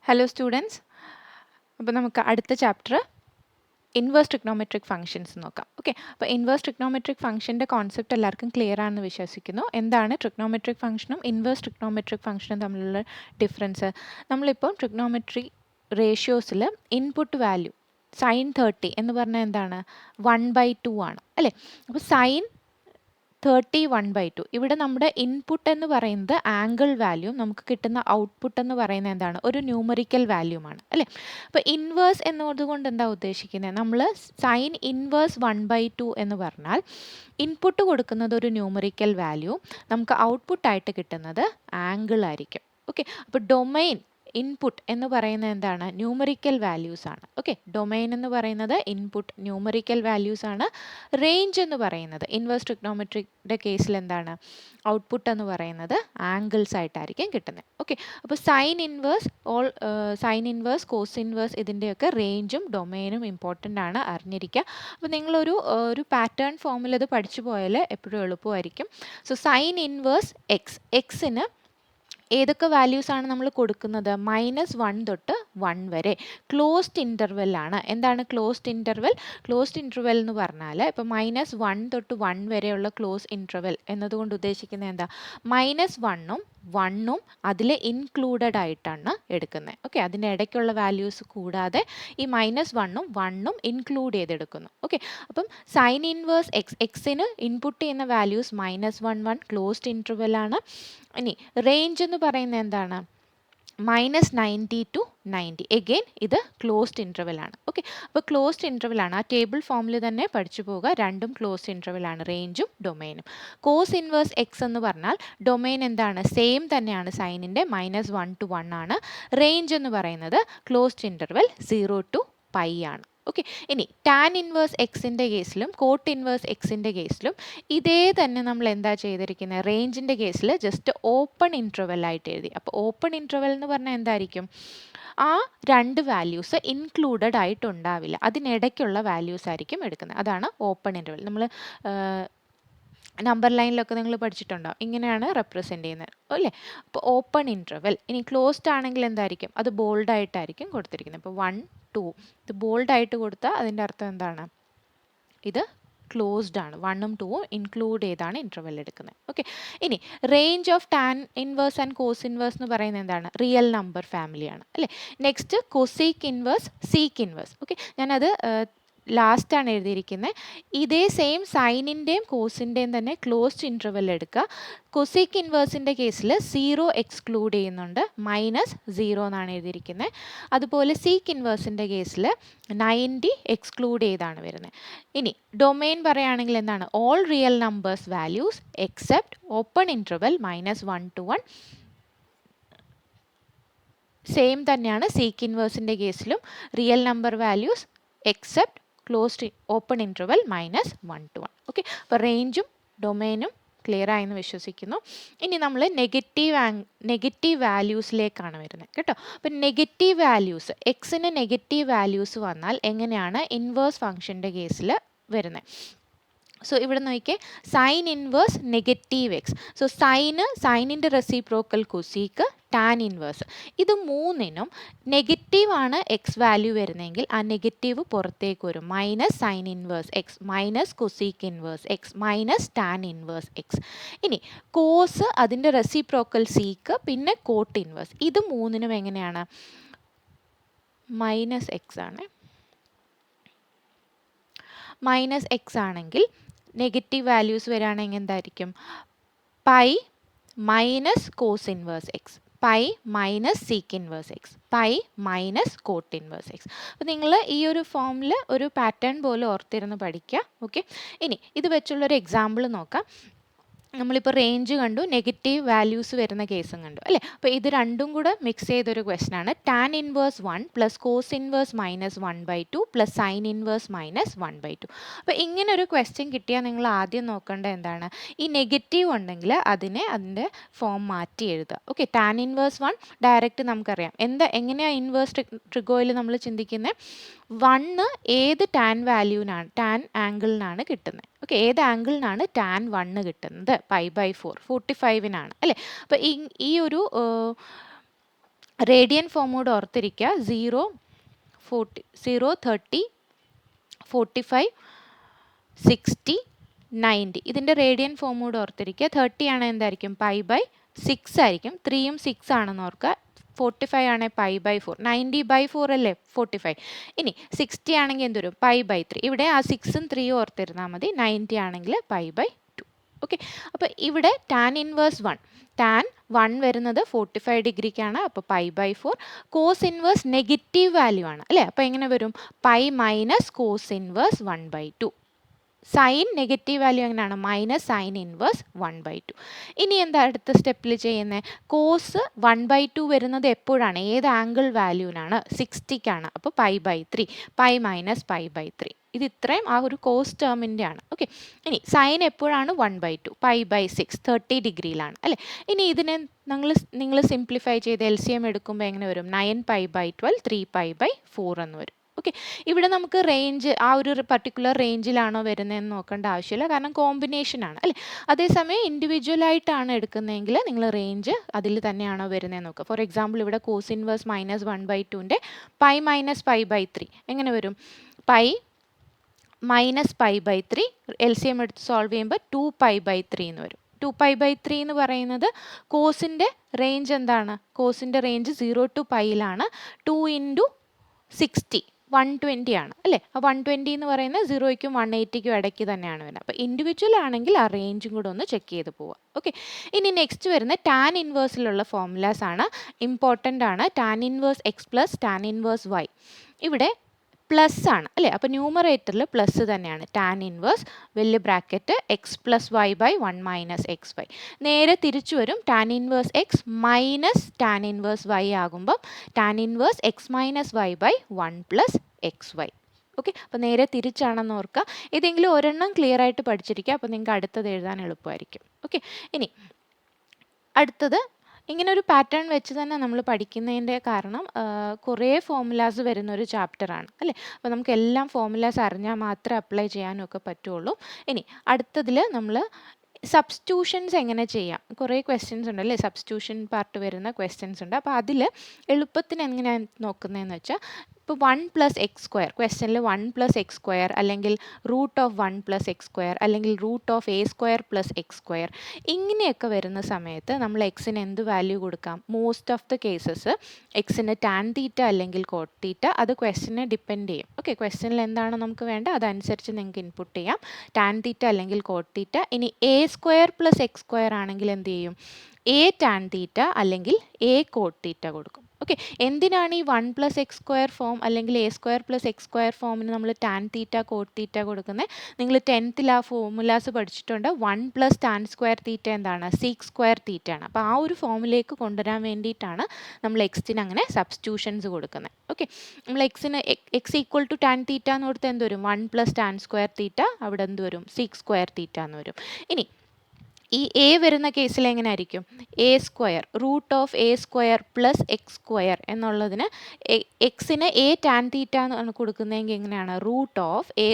Hello students, അപ്പോൾ നമുക്ക് അടുത്ത ചാപ്റ്റർ ഇൻവേഴ്സ് ട്രിഗ്നോമെട്രിക് ഫംഗ്ഷൻസ് നോക്കാം. ഓക്കെ, അപ്പോൾ ഇൻവേഴ്സ് ട്രിഗ്നോമെട്രിക് ഫംഗ്ഷൻ്റെ കോൺസെപ്റ്റ് എല്ലാവർക്കും ക്ലിയർ ആണെന്ന് വിശ്വസിക്കുന്നു. എന്താണ് ട്രിഗ്നോമെട്രിക് ഫംഗ്ഷനും ഇൻവേഴ്സ് ട്രിഗ്നോമെട്രിക് ഫംഗ്ഷനും തമ്മിലുള്ള ഡിഫറൻസ്? നമ്മളിപ്പോൾ ട്രിഗ്നോമെട്രി റേഷ്യോസിൽ ഇൻപുട്ട് വാല്യൂ സൈൻ 30 എന്ന് പറഞ്ഞാൽ എന്താണ്? 1/2 ആണ് അല്ലേ? അപ്പോൾ സൈൻ 30 1/2. ഇവിടെ നമ്മുടെ ഇൻപുട്ട് എന്ന് പറയുന്നത് ആംഗിൾ വാല്യൂ, നമുക്ക് കിട്ടുന്ന ഔട്ട്പുട്ട് എന്ന് പറയുന്നത് എന്താണ്? ഒരു ന്യൂമറിക്കൽ വാല്യൂമാണ് അല്ലേ? അപ്പോൾ ഇൻവേഴ്സ് എന്നതുകൊണ്ട് എന്താ ഉദ്ദേശിക്കുന്നത്? നമ്മൾ സൈൻ ഇൻവേഴ്സ് 1/2 എന്ന് പറഞ്ഞാൽ ഇൻപുട്ട് കൊടുക്കുന്നത് ഒരു ന്യൂമറിക്കൽ വാല്യൂ, നമുക്ക് ഔട്ട്പുട്ടായിട്ട് കിട്ടുന്നത് ആംഗിൾ ആയിരിക്കും. ഓക്കെ, അപ്പോൾ ഡൊമൈൻ ഇൻപുട്ട് എന്ന് പറയുന്നത് എന്താണ്? ന്യൂമറിക്കൽ വാല്യൂസ് ആണ്. ഓക്കെ, ഡൊമൈൻ എന്ന് പറയുന്നത് ഇൻപുട്ട് ന്യൂമറിക്കൽ വാല്യൂസ് ആണ്. റേഞ്ച് എന്ന് പറയുന്നത് ഇൻവേഴ്സ് ട്രിഗ്നോമെട്രിയുടെ കേസിൽ എന്താണ്? ഔട്ട്പുട്ട് എന്ന് പറയുന്നത് ആംഗിൾസ് ആയിട്ടായിരിക്കും കിട്ടുന്നത്. ഓക്കെ, അപ്പോൾ സൈൻ ഇൻവേഴ്സ് കോസ് ഇൻവേഴ്സ് ഇതിൻ്റെയൊക്കെ റേഞ്ചും ഡൊമൈനും ഇമ്പോർട്ടൻ്റ് ആണ്, അറിഞ്ഞിരിക്കുക. അപ്പോൾ നിങ്ങളൊരു പാറ്റേൺ ഫോമിൽ ഇത് പഠിച്ചു പോയാൽ എപ്പോഴും എളുപ്പമായിരിക്കും. സോ സൈൻ ഇൻവേഴ്സ് എക്സിന് ഏതൊക്കെ വാല്യൂസ് ആണ് നമ്മൾ കൊടുക്കുന്നത്? -1 തൊട്ട് 1 വരെ ക്ലോസ്ഡ് ഇൻ്റർവെൽ ആണ്. എന്താണ് ക്ലോസ്ഡ് ഇൻ്റർവെൽ? ക്ലോസ്ഡ് ഇൻ്റർവെൽ എന്ന് പറഞ്ഞാൽ ഇപ്പോൾ -1 തൊട്ട് 1 വരെയുള്ള ക്ലോസ് ഇൻ്റർവെൽ എന്നതുകൊണ്ട് ഉദ്ദേശിക്കുന്നത് എന്താ? -1ഉം 1ഉം അതിൽ ഇൻക്ലൂഡഡ് ആയിട്ടാണ് എടുക്കുന്നത്. ഓക്കെ, അതിൻ്റെ ഇടയ്ക്കുള്ള വാല്യൂസ് കൂടാതെ ഈ -1ഉം 1ഉം ഇൻക്ലൂഡ് ചെയ്തെടുക്കുന്നു. ഓക്കെ, അപ്പം സൈൻ ഇൻവേഴ്സ് എക്സിന് ഇൻപുട്ട് ചെയ്യുന്ന വാല്യൂസ് -1 1 ക്ലോസ്ഡ് ഇൻ്റർവെൽ ആണ്. ഇനി റേഞ്ച് എന്ന് പറയുന്നത് എന്താണ്? -90 to 90. എഗെയിൻ ഇത് ക്ലോസ്ഡ് ഇൻ്റർവെൽ ആണ്. ഓക്കെ, അപ്പോൾ ക്ലോസ്ഡ് ഇൻ്റർവെൽ ആണ്, ആ ടേബിൾ ഫോമിൽ തന്നെ പഠിച്ചു പോവുക. രണ്ടും ക്ലോസ്ഡ് ഇൻ്റർവെൽ ആണ്, റേഞ്ചും ഡൊമൈനും. കോസ് ഇൻവേഴ്സ് എക്സ് എന്ന് പറഞ്ഞാൽ ഡൊമൈൻ എന്താണ്? സെയിം തന്നെയാണ്, സൈനിൻ്റെ -1 to 1 ആണ്. റേഞ്ച് എന്ന് പറയുന്നത് ക്ലോസ്ഡ് ഇൻ്റർവെൽ 0 to π ആണ്. ഓക്കെ, ഇനി ടാൻ ഇൻവേഴ്സ് എക്സിൻ്റെ കേസിലും കോട്ട് ഇൻവേഴ്സ് എക്സിൻ്റെ കേസിലും ഇതേ തന്നെ നമ്മൾ എന്താ ചെയ്തിരിക്കുന്നത്? റേഞ്ചിൻ്റെ കേസിൽ ജസ്റ്റ് ഓപ്പൺ ഇൻ്റർവെൽ ആയിട്ട് എഴുതി. അപ്പോൾ ഓപ്പൺ ഇൻ്റർവെൽ എന്ന് പറഞ്ഞാൽ എന്തായിരിക്കും? ആ രണ്ട് വാല്യൂസ് ഇൻക്ലൂഡഡ് ആയിട്ടുണ്ടാവില്ല, അതിനിടയ്ക്കുള്ള വാല്യൂസ് ആയിരിക്കും എടുക്കുന്നത്. അതാണ് ഓപ്പൺ ഇൻ്റർവെൽ. നമ്മൾ നമ്പർ ലൈനിലൊക്കെ നിങ്ങൾ പഠിച്ചിട്ടുണ്ടോ? ഇങ്ങനെയാണ് റെപ്രസെൻ്റ് ചെയ്യുന്നത് അല്ലേ? അപ്പോൾ ഓപ്പൺ ഇൻ്റർവെൽ. ഇനി ക്ലോസ്ഡ് ആണെങ്കിൽ എന്തായിരിക്കും? അത് ബോൾഡായിട്ടായിരിക്കും കൊടുത്തിരിക്കുന്നത്. ഇപ്പോൾ 1 2 ഇത് ബോൾഡായിട്ട് കൊടുത്താൽ അതിൻ്റെ അർത്ഥം എന്താണ്? ഇത് ക്ലോസ്ഡ് ആണ്. 1ഉം 2ഉം ഇൻക്ലൂഡ് ചെയ്താണ് ഇൻ്റർവെൽ എടുക്കുന്നത്. ഓക്കെ, ഇനി range of tan inverse and cos inverse എന്ന് പറയുന്നത് എന്താണ്? റിയൽ നമ്പർ ഫാമിലിയാണ് അല്ലേ? Next cosec inverse, sec inverse. Okay, ഞാനത് ലാസ്റ്റാണ് എഴുതിയിരിക്കുന്നത്. ഇതേ സെയിം സൈനിൻ്റെയും കോസിൻ്റെയും തന്നെ ക്ലോസ്ഡ് ഇൻ്റർവെൽ എടുക്കുക. കൊസീക്ക് ഇൻവേഴ്സിൻ്റെ കേസിൽ 0 എക്സ്ക്ലൂഡ് ചെയ്യുന്നുണ്ട്, -0 എന്നാണ് എഴുതിയിരിക്കുന്നത്. അതുപോലെ സീക്ക് ഇൻവേഴ്സിൻ്റെ കേസിൽ 90 എക്സ്ക്ലൂഡ് ചെയ്താണ് വരുന്നത്. ഇനി ഡൊമൈൻ പറയുകയാണെങ്കിൽ എന്താണ്? All real numbers values except open interval -1 to 1. Same തന്നെയാണ് സീക്ക് ഇൻവേഴ്സിൻ്റെ കേസിലും, real number values except closed open interval -1 to 1. Okay, അപ്പോൾ റേഞ്ചും ഡൊമൈനും ക്ലിയർ ആയെന്ന് വിശ്വസിക്കുന്നു. ഇനി നമ്മൾ നെഗറ്റീവ് വാല്യൂസിലേക്കാണ് വരുന്നത് കേട്ടോ. അപ്പം നെഗറ്റീവ് വാല്യൂസ്, എക്സിന് നെഗറ്റീവ് വാല്യൂസ് വന്നാൽ എങ്ങനെയാണ് ഇൻവേഴ്സ് ഫംഗ്ഷൻ്റെ കേസിൽ വരുന്നത്? സോ ഇവിടെ നോക്കിയേ, സൈൻ ഇൻവേഴ്സ് -x. സോ സൈനിൻ്റെ റെസിപ്രോക്കൽ കൊസീക്ക്, ടാൻ ഇൻവേഴ്സ്, ഇത് മൂന്നിനും നെഗറ്റീവ് ആണ് എക്സ് വാല്യൂ വരുന്നതെങ്കിൽ ആ നെഗറ്റീവ് പുറത്തേക്ക് വരും. -Sign inverse X, -cosec inverse x, -tan inverse X. ഇനി കോസ് അതിൻ്റെ റെസിപ്രോക്കൽ സീക്ക്, പിന്നെ കോട്ട് ഇൻവേഴ്സ്, ഇത് മൂന്നിനും എങ്ങനെയാണ്? -x ആണ്. -x ആണെങ്കിൽ നെഗറ്റീവ് വാല്യൂസ് വരികയാണെങ്കിൽ എന്തായിരിക്കും? Pi minus cos inverse x, pi minus sec inverse x, pi minus cot inverse x. അപ്പോൾ നിങ്ങൾ ഈ ഒരു ഫോമിൽ ഒരു പാറ്റേൺ പോലെ ഓർത്തിരുന്ന് പഠിക്കുക. ഓക്കെ, ഇനി ഇത് വെച്ചുള്ളൊരു എക്സാമ്പിൾ നോക്കാം. നമ്മളിപ്പോൾ റേഞ്ച് കണ്ടു, നെഗറ്റീവ് വാല്യൂസ് വരുന്ന കേസും കണ്ടു അല്ലേ? അപ്പോൾ ഇത് രണ്ടും കൂടെ മിക്സ് ചെയ്തൊരു ക്വസ്റ്റൻ ആണ്. Tan inverse 1 plus cos inverse -1/2 plus sine inverse -1/2. അപ്പോൾ ഇങ്ങനെ ഒരു ക്വസ്റ്റ്യൻ കിട്ടിയാൽ നിങ്ങൾ ആദ്യം നോക്കേണ്ടത് എന്താണ്? ഈ നെഗറ്റീവ് ഉണ്ടെങ്കിൽ അതിൻ്റെ ഫോം മാറ്റി എഴുതുക. ഓക്കെ, ടാൻ ഇൻവേഴ്സ് 1 ഡയറക്റ്റ് നമുക്കറിയാം. എങ്ങനെയാണ് ഇൻവേഴ്സ് ട്രിഗോയിൽ നമ്മൾ ചിന്തിക്കുന്നത്? 1 ഏത് ടാൻ വാല്യൂവിനാണ്, ടാൻ ആംഗിളിനാണ് കിട്ടുന്നത്. ഓക്കെ, ഏത് ആംഗിളിനാണ് ടാൻ 1 കിട്ടുന്നത്? π/4 45-നാണ് അല്ലേ? അപ്പോൾ ഈ ഒരു റേഡിയൻ ഫോം കൂടെ ഓർത്തിരിക്കുക. 0, 40, 0, 30, 45, 60, 90. ഇതിൻ്റെ റേഡിയൻ ഫോം കൂടെ ഓർത്തിരിക്കുക. 30 ആണ് എന്തായിരിക്കും? π/6 ആയിരിക്കും. 3യും 6 ആണെന്ന് ഓർക്കുക. 45 ആണ് π/4. 90/4 അല്ലേ 45. ഇനി 60 ആണെങ്കിൽ എന്ത് വരും? π/3. ഇവിടെ ആ 6ഉം 3യും ഓർത്തിരുന്നാൽ മതി. 90 ആണെങ്കിൽ π/2. ഓക്കെ, അപ്പോൾ ഇവിടെ ടാൻ ഇൻവേഴ്സ് 1. ടാൻ 1 വരുന്നത് 45 ഡിഗ്രിക്കാണ്. അപ്പോൾ π/4. കോസ് ഇൻവേഴ്സ് നെഗറ്റീവ് വാല്യൂ ആണ് അല്ലേ? അപ്പോൾ എങ്ങനെ വരും? π minus cos inverse 1/2. Sine negative value എങ്ങനെയാണ്? Minus sine inverse 1/2. ഇനി എന്താ അടുത്ത സ്റ്റെപ്പിൽ ചെയ്യുന്നത്? കോസ് 1/2 വരുന്നത് എപ്പോഴാണ്? ഏത് ആംഗിൾ വാല്യൂവിനാണ്? 60ക്കാണ്. അപ്പോൾ π/3. π മൈനസ് π/3. ഇത് ഇത്രയും ആ ഒരു കോസ് ടേമിൻ്റെ ആണ്. ഓക്കെ, ഇനി സൈൻ എപ്പോഴാണ്? 1/2. π/6 30 ഡിഗ്രിയിലാണ് അല്ലേ? ഇനി ഇതിനെ നിങ്ങൾ സിംപ്ലിഫൈ ചെയ്ത് LCM എടുക്കുമ്പോൾ എങ്ങനെ വരും? 9π/12 3π/4 എന്ന് വരും. ഓക്കെ, ഇവിടെ നമുക്ക് റേഞ്ച് ആ ഒരു പർട്ടിക്കുലർ റേഞ്ചിലാണോ വരുന്നതെന്ന് നോക്കേണ്ട ആവശ്യമില്ല, കാരണം കോമ്പിനേഷൻ ആണ് അല്ലേ? അതേസമയം ഇൻഡിവിജ്വലായിട്ടാണ് എടുക്കുന്നതെങ്കിൽ നിങ്ങൾ റേഞ്ച് അതിൽ തന്നെയാണോ വരുന്നതെന്ന് നോക്കുക. ഫോർ എക്സാമ്പിൾ ഇവിടെ കോസ് ഇൻവേഴ്സ് -1/2ൻ്റെ π മൈനസ് π/3 എങ്ങനെ വരും? π മൈനസ് π/3 LCM എടുത്ത് സോൾവ് ചെയ്യുമ്പോൾ 2π/3 എന്ന് വരും. 2π/3 എന്ന് പറയുന്നത് കോസിൻ്റെ റേഞ്ച് എന്താണ്? കോസിൻ്റെ റേഞ്ച് 0 to πയിലാണ്. 2 × 60 120 ആണ് അല്ലേ? ആ 120 എന്ന് പറയുന്നത് 0യ്ക്കും 180ക്കും ഇടയ്ക്ക് തന്നെയാണ് വരുന്നത്. അപ്പോൾ ഇൻഡിവിജ്വൽ ആണെങ്കിൽ ആ റേഞ്ചും കൂടെ ഒന്ന് ചെക്ക് ചെയ്ത് പോവുക. ഓക്കെ, ഇനി നെക്സ്റ്റ് വരുന്ന ടാൻ ഇൻവേഴ്സിലുള്ള ഫോർമുലാസ് ആണ്. ഇമ്പോർട്ടൻ്റ് ആണ്. Tan inverse x plus tan inverse y. ഇവിടെ പ്ലസ് ആണ് അല്ലേ? അപ്പോൾ ന്യൂമറേറ്ററിൽ പ്ലസ് തന്നെയാണ്. ടാൻ ഇൻവേഴ്സ് വലിയ bracket x plus y by 1 minus x y. നേരെ തിരിച്ചു വരും. Tan inverse x minus tan inverse y ആകുമ്പം tan inverse x minus y by 1 plus x y. Okay, അപ്പോൾ നേരെ തിരിച്ചാണെന്ന് ഓർക്കുക. ഏതെങ്കിലും ഒരെണ്ണം ക്ലിയർ ആയിട്ട് പഠിച്ചിരിക്കുക, അപ്പോൾ നിങ്ങൾക്ക് അടുത്തത് എഴുതാൻ എളുപ്പമായിരിക്കും. ഓക്കെ, ഇനി അടുത്തത് ഇങ്ങനെ ഒരു പാറ്റേൺ വെച്ച് തന്നെ നമ്മൾ പഠിക്കുന്നതിൻ്റെ കാരണം കുറേ ഫോർമുലാസ് വരുന്ന ഒരു ചാപ്റ്ററാണ് അല്ലേ? അപ്പോൾ നമുക്ക് എല്ലാം ഫോർമുലാസ് അറിഞ്ഞാൽ മാത്രമേ അപ്ലൈ ചെയ്യാനൊക്കെ പറ്റുള്ളൂ. ഇനി അടുത്തതിൽ നമ്മൾ സബ്സ്റ്റിറ്റ്യൂഷൻസ് എങ്ങനെ ചെയ്യാം, കുറേ ക്വസ്റ്റ്യൻസ് ഉണ്ട് അല്ലേ? സബ്സ്റ്റിറ്റ്യൂഷൻ പാർട്ട് വരുന്ന ക്വസ്റ്റ്യൻസ് ഉണ്ട്. അപ്പോൾ അതിൽ എളുപ്പത്തിന് എങ്ങനെയാണ് നോക്കുന്നതെന്ന് വെച്ചാൽ, ഇപ്പോൾ 1 + x², ക്വസ്റ്റ്യനിൽ 1 + x² അല്ലെങ്കിൽ √1 + x², അല്ലെങ്കിൽ √(a² + x², ഇങ്ങനെയൊക്കെ വരുന്ന സമയത്ത് നമ്മൾ എക്സിന് എന്ത് വാല്യൂ കൊടുക്കാം? മോസ്റ്റ് ഓഫ് ദ കേസസ് എക്സിന് ടാൻ തീറ്റ അല്ലെങ്കിൽ കോട്ട് തീറ്റ. അത് ക്വസ്റ്റ്യനെ ഡിപ്പെൻഡ് ചെയ്യും. ഓക്കെ, ക്വസ്റ്റ്യനിൽ എന്താണോ നമുക്ക് വേണ്ട അതനുസരിച്ച് നിങ്ങൾക്ക് ഇൻപുട്ട് ചെയ്യാം. ടാൻ തീറ്റ അല്ലെങ്കിൽ കോട്ട് തീറ്റ. ഇനി a² + x² ആണെങ്കിൽ എന്ത് ചെയ്യും? a ടാൻ തീറ്റ അല്ലെങ്കിൽ a കോട്ട് തീറ്റ കൊടുക്കും. ഓക്കെ, എന്തിനാണ് ഈ 1 + x² ഫോം അല്ലെങ്കിൽ a² + x² ഫോമിന് നമ്മൾ ടാൻ തീറ്റ കോട്ട് തീറ്റ കൊടുക്കുന്നത്? നിങ്ങൾ 10th ആ ഫോർമുലാസ് പഠിച്ചിട്ടുണ്ട്. 1 + tan² തീറ്റ എന്താണ്? sec² തീറ്റ ആണ്. അപ്പോൾ ആ ഒരു ഫോമിലേക്ക് കൊണ്ടുവരാൻ വേണ്ടിയിട്ടാണ് നമ്മൾ എക്സിന് അങ്ങനെ സബ്സ്റ്റിറ്റ്യൂഷൻസ് കൊടുക്കുന്നത്. ഓക്കെ, നമ്മൾ എക്സിന് x equal to tan theta എന്ന് കൊടുത്താൽ എന്ത് വരും? 1 + tan² തീറ്റ, അവിടെ എന്ത് വരും? sec² തീറ്റ എന്ന് വരും. ഇനി ഈ എ വരുന്ന കേസിൽ എങ്ങനെ ആയിരിക്കും? a² √(a² + x² എന്നുള്ളതിന് എക്സിന് a ടാൻ തീറ്റ എന്നാണ് കൊടുക്കുന്നതെങ്കിൽ എങ്ങനെയാണ്? √(a²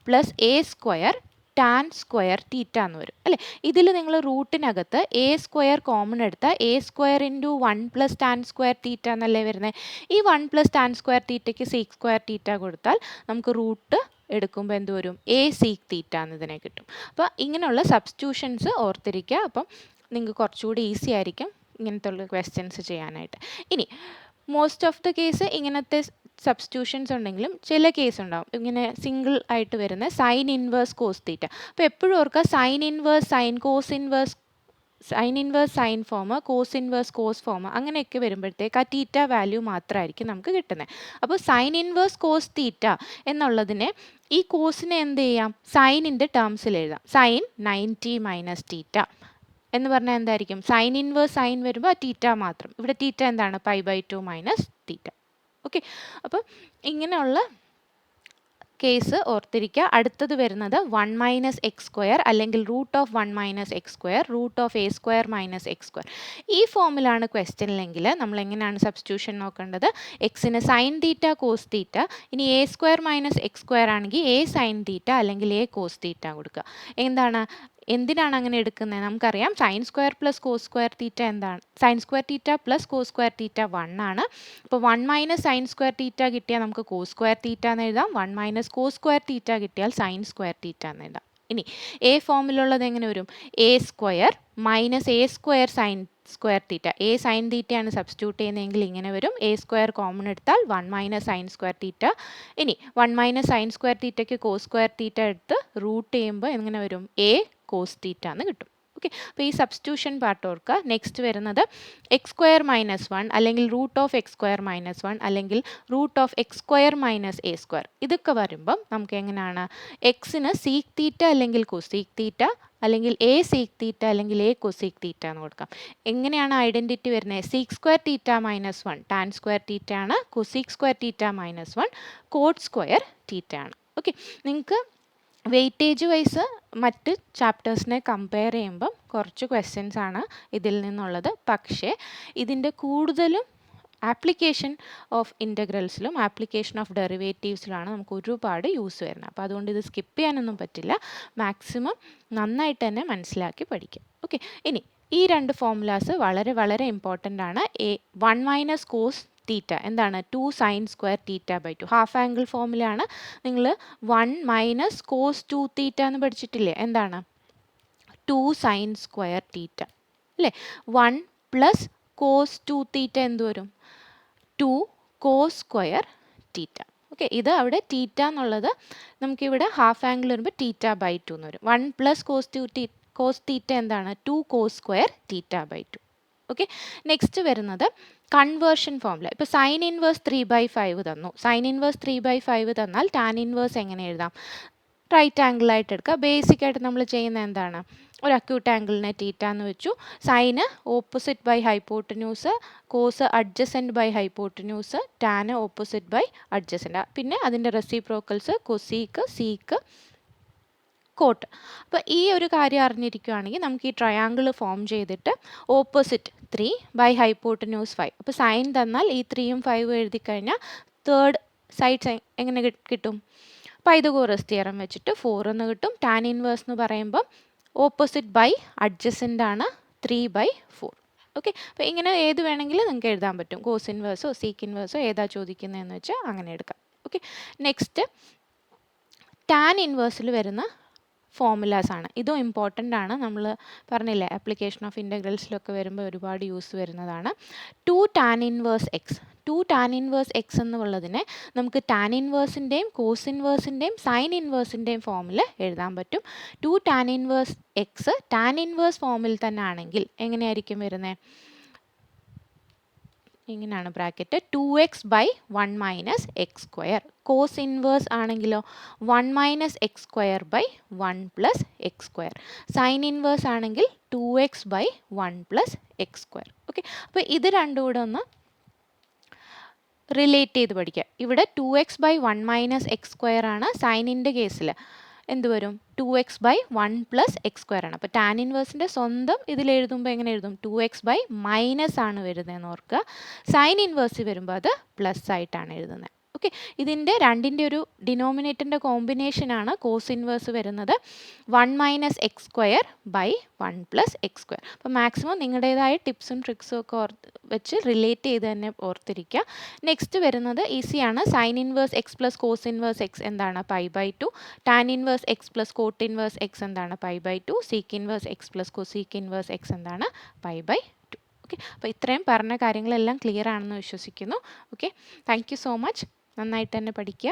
+ a² tan² തീറ്റ എന്ന് വരും അല്ലേ? ഇതിൽ നിങ്ങൾ റൂട്ടിനകത്ത് a² കോമൺ എടുത്താൽ a² × 1 + tan² തീറ്റ എന്നല്ലേ വരുന്നത്? ഈ 1 + tan² തീറ്റയ്ക്ക് sec² തീറ്റ കൊടുത്താൽ നമുക്ക് റൂട്ട് എടുക്കുമ്പോൾ എന്ത് വരും? a sec തീറ്റ എന്നതിനെ കിട്ടും. അപ്പോൾ ഇങ്ങനെയുള്ള സബ്സ്റ്റിറ്റ്യൂഷൻസ് ഓർത്തിരിക്കുക. അപ്പം നിങ്ങൾക്ക് കുറച്ചുകൂടി ഈസി ആയിരിക്കും ഇങ്ങനത്തെ ഉള്ള ക്വസ്റ്റ്യൻസ് ചെയ്യാനായിട്ട്. ഇനി മോസ്റ്റ് ഓഫ് ദ കേസ് ഇങ്ങനത്തെ സബ്സ്റ്റിറ്റ്യൂഷൻസ് ഉണ്ടെങ്കിലും ചില കേസ് ഉണ്ടാവും ഇങ്ങനെ സിംഗിൾ ആയിട്ട് വരുന്ന സൈൻ ഇൻവേഴ്സ് കോസ് തീറ്റ. അപ്പോൾ എപ്പോഴും ഓർക്കുക, sine inverse sine, cos inverse sine inverse sine form, cos inverse cos form, അങ്ങനെയൊക്കെ വരുമ്പോഴത്തേക്ക് ആ തീറ്റ വാല്യൂ മാത്രമായിരിക്കും നമുക്ക് കിട്ടുന്നത്. അപ്പോൾ സൈൻ ഇൻവേഴ്സ് കോസ് തീറ്റ എന്നുള്ളതിനെ ഈ കോസിനെ എന്ത് ചെയ്യാം? സൈനിൻ്റെ ടേംസിൽ എഴുതാം. സൈൻ 90 മൈനസ് തീറ്റ എന്ന് പറഞ്ഞാൽ എന്തായിരിക്കും? സൈൻ ഇൻവേഴ്സ് സൈൻ വരുമ്പോൾ ആ തീറ്റ മാത്രം. ഇവിടെ തീറ്റ എന്താണ്? π/2 മൈനസ് തീറ്റ. ഓക്കെ, അപ്പം ഇങ്ങനെയുള്ള കേസ് ഓർത്തിരിക്കുക. അടുത്തത് വരുന്നത് 1 - x² അല്ലെങ്കിൽ √(1 - x², √(a² - x². ഈ ഫോമിലാണ് ക്വസ്റ്റ്യനിലെങ്കിൽ നമ്മൾ എങ്ങനെയാണ് സബ്സ്റ്റിറ്റ്യൂഷൻ നോക്കേണ്ടത്? എക്സിന് സൈൻ തീറ്റ കോസ് തീറ്റ, ഇനി a² - x² ആണെങ്കിൽ a സൈൻ തീറ്റ അല്ലെങ്കിൽ a കോസ് തീറ്റ കൊടുക്കുക. എന്താണ്? എന്തിനാണ് അങ്ങനെ എടുക്കുന്നത്? നമുക്കറിയാം sine square plus cos square theta എന്താണ്? Sine square theta plus cos square theta 1 ആണ്. അപ്പോൾ 1 മൈനസ് സൈൻ സ്ക്വയർ തീറ്റ കിട്ടിയാൽ നമുക്ക് കോസ് സ്ക്വയർ തീറ്റ എന്ന് എഴുതാം. 1 മൈനസ് കോസ് സ്ക്വയർ തീറ്റ കിട്ടിയാൽ സൈൻ സ്ക്വയർ തീറ്റ എന്ന് എഴുതാം. ഇനി എ ഫോമിലുള്ളത് എങ്ങനെ വരും? A square minus a square sine square theta. A sine തീറ്റയാണ് സബ്സ്റ്റിറ്റ്യൂട്ട് ചെയ്യുന്നതെങ്കിൽ ഇങ്ങനെ വരും. എ സ്ക്വയർ കോമൺ എടുത്താൽ 1 മൈനസ് സൈൻ സ്ക്വയർ തീറ്റ. ഇനി 1 മൈനസ് സൈൻ സ്ക്വയർ തീറ്റയ്ക്ക് കോസ് സ്ക്വയർ തീറ്റ എടുത്ത് റൂട്ട് ചെയ്യുമ്പോൾ എങ്ങനെ വരും? എ കോസ് തീറ്റ എന്ന് കിട്ടും. ഓക്കെ, അപ്പോൾ ഈ സബ്സ്റ്റിറ്റ്യൂഷൻ പാർട്ട് ഓർക്കുക. നെക്സ്റ്റ് വരുന്നത് എക്സ് സ്ക്വയർ മൈനസ് 1 അല്ലെങ്കിൽ root of x square minus 1 അല്ലെങ്കിൽ root of x square minus a square. ഇതൊക്കെ വരുമ്പം നമുക്ക് എങ്ങനെയാണ്? എക്സിന് സീക്ക് തീറ്റ അല്ലെങ്കിൽ കൊസീക്ക് തീറ്റ അല്ലെങ്കിൽ എ സീക്ക് തീറ്റ അല്ലെങ്കിൽ എ കൊസീക്ക് തീറ്റ എന്ന് കൊടുക്കാം. എങ്ങനെയാണ് ഐഡൻറ്റിറ്റി വരുന്നത്? Sec square theta minus 1 tan square theta ആണ്. Cosec square theta minus 1 cot square theta ആണ്. ഓക്കെ, നിങ്ങൾക്ക് വെയിറ്റേജ് വൈസ് മറ്റ് ചാപ്റ്റേഴ്സിനെ കമ്പയർ ചെയ്യുമ്പം കുറച്ച് ക്വസ്റ്റ്യൻസ് ആണ് ഇതിൽ നിന്നുള്ളത്. പക്ഷേ ഇതിൻ്റെ കൂടുതലും ആപ്ലിക്കേഷൻ ഓഫ് ഇൻ്റഗ്രൽസിലും ആപ്ലിക്കേഷൻ ഓഫ് ഡെറിവേറ്റീവ്സിലാണ് നമുക്ക് ഒരുപാട് യൂസ് വരുന്നത്. അപ്പോൾ അതുകൊണ്ട് ഇത് സ്കിപ്പ് ചെയ്യാനൊന്നും പറ്റില്ല. മാക്സിമം നന്നായിട്ട് തന്നെ മനസ്സിലാക്കി പഠിക്കാം. ഓക്കെ, ഇനി ഈ രണ്ട് ഫോർമുലാസ് വളരെ വളരെ ഇമ്പോർട്ടൻ്റ് ആണ്. 1 മൈനസ് കോസ് തീറ്റ എന്താണ്? 2 sine square theta by 2 half angle ഫോമിലാണ്. നിങ്ങൾ 1 മൈനസ് കോസ് 2 തീറ്റ എന്ന് പഠിച്ചിട്ടില്ലേ? എന്താണ്? 2 സൈൻ സ്ക്വയർ തീറ്റ അല്ലേ? 1 പ്ലസ് കോസ് 2 തീറ്റ എന്ത് വരും? 2 കോസ് സ്ക്വയർ തീറ്റ. ഓക്കെ, ഇത് അവിടെ തീറ്റ എന്നുള്ളത് നമുക്കിവിടെ ഹാഫ് ആംഗിൾ വരുമ്പോൾ തീറ്റ ബൈ 2 എന്ന് വരും. 1 പ്ലസ് കോസ് തീറ്റ എന്താണ്? 2 cos square theta by 2. Okay, next വരുന്നത് കൺവേർഷൻ ഫോർമുല. ഇപ്പോൾ സൈൻ ഇൻവേഴ്സ് 3/5 തന്നു. സൈൻ ഇൻവേഴ്സ് 3/5 തന്നാൽ ടാൻ ഇൻവേഴ്സ് എങ്ങനെ എഴുതാം? റൈറ്റ് ആംഗിൾ ആയിട്ട് എടുക്കുക. ബേസിക് ആയിട്ട് നമ്മൾ ചെയ്യുന്നത് എന്താണ്? ഒരു അക്യൂട്ട് ആംഗിളിനെ തീറ്റ എന്ന് വെച്ചു. സൈന് opposite by hypotenuse, cos adjacent by hypotenuse, ടാന് ഓപ്പോസിറ്റ് ബൈ അഡ്ജസെൻറ്റ്. പിന്നെ അതിൻ്റെ റെസിപ്രോക്കൽസ് കൊസീക്ക്, സീക്ക്, കോട്ട്. അപ്പോൾ ഈ ഒരു കാര്യം അറിഞ്ഞിരിക്കുകയാണെങ്കിൽ നമുക്ക് ഈ ട്രയാങ്കിൾ ഫോം ചെയ്തിട്ട് ഓപ്പോസിറ്റ് 3 ബൈ ഹൈപ്പോട്ടന്യൂസ് 5. അപ്പോൾ സൈൻ തന്നാൽ ഈ 3ഉം 5ഉം എഴുതി കഴിഞ്ഞാൽ തേർഡ് സൈഡ് എങ്ങനെ കിട്ടും? പൈതഗോറസ് തിയറം വെച്ചിട്ട് 4 എന്ന് കിട്ടും. ടാൻ ഇൻവേഴ്സ് എന്ന് പറയുമ്പം ഓപ്പോസിറ്റ് ബൈ അഡ്ജസെൻ്റ് ആണ് 3/4. ഓക്കെ, അപ്പോൾ ഇങ്ങനെ ഏത് വേണമെങ്കിലും നിങ്ങൾക്ക് എഴുതാൻ പറ്റും. കോസ് ഇൻവേഴ്സോ സീക്ക് ഇൻവേഴ്സോ ഏതാ ചോദിക്കുന്നതെന്ന് വെച്ചാൽ അങ്ങനെ എടുക്കാം. ഓക്കെ, നെക്സ്റ്റ് ടാൻ ഇൻവേഴ്സിൽ വരുന്ന ഫോർമുലാസ് ആണ്. ഇതും ഇമ്പോർട്ടൻ്റ് ആണ്. നമ്മൾ പറഞ്ഞില്ലേ ആപ്ലിക്കേഷൻ ഓഫ് ഇൻ്റഗ്രൽസിലൊക്കെ വരുമ്പോൾ ഒരുപാട് യൂസ് വരുന്നതാണ്. 2 tan inverse x. 2 tan inverse x എന്നുള്ളതിനെ നമുക്ക് ടാൻ ഇൻവേഴ്സിൻ്റെയും കോസ് ഇൻവേഴ്സിൻ്റെയും സൈൻ ഇൻവേഴ്സിൻ്റെയും ഫോമിൽ എഴുതാൻ പറ്റും. 2 tan inverse x tan inverse ഫോമിൽ തന്നെ ആണെങ്കിൽ എങ്ങനെയായിരിക്കും വരുന്നത്? ഇങ്ങനെയാണ് bracket 2x by 1 minus x square. Cos inverse ആണെങ്കിലോ 1 minus x square by 1 plus x square. Sine inverse ആണെങ്കിൽ 2x by 1 plus x square. Okay, അപ്പോൾ ഇത് രണ്ടും കൂടെ ഒന്ന് റിലേറ്റ് ചെയ്ത് പഠിക്കുക. ഇവിടെ 2x by 1 minus x square ആണ്. സൈനിൻ്റെ കേസിൽ എന്ത് വരും? 2x by 1 plus x square ആണ്. അപ്പോൾ ടാൻ ഇൻവേഴ്സിൻ്റെ സ്വന്തം ഇതിൽ എഴുതുമ്പോൾ എങ്ങനെ എഴുതും? 2x ബൈ മൈനസ് ആണ് വരുന്നതെന്ന് ഓർക്കുക. സൈൻ ഇൻവേഴ്സ് വരുമ്പോൾ അത് പ്ലസ് ആയിട്ടാണ് എഴുതുന്നത്. ഓക്കെ, ഇതിൻ്റെ രണ്ടിൻ്റെ ഒരു ഡിനോമിനേറ്ററിൻ്റെ കോമ്പിനേഷനാണ് കോസ് ഇൻവേഴ്സ് വരുന്നത്. 1 minus x square by 1 plus x square. അപ്പോൾ മാക്സിമം നിങ്ങളുടേതായ ടിപ്സും ട്രിക്സും ഒക്കെ വെച്ച് റിലേറ്റ് ചെയ്ത് തന്നെ ഓർത്തിരിക്കുക. നെക്സ്റ്റ് വരുന്നത് ഈസിയാണ്. Sine inverse x plus cos inverse x എന്താണ്? π/2. Tan inverse x plus cot inverse x എന്താണ്? π/2. Sec inverse x plus cosec inverse x എന്താണ്? π/2. ഓക്കെ, അപ്പോൾ ഇത്രയും പറഞ്ഞ കാര്യങ്ങളെല്ലാം ക്ലിയർ ആണെന്ന് വിശ്വസിക്കുന്നു. Okay, thank you so much. നന്നായിട്ട് തന്നെ പഠിക്കുക.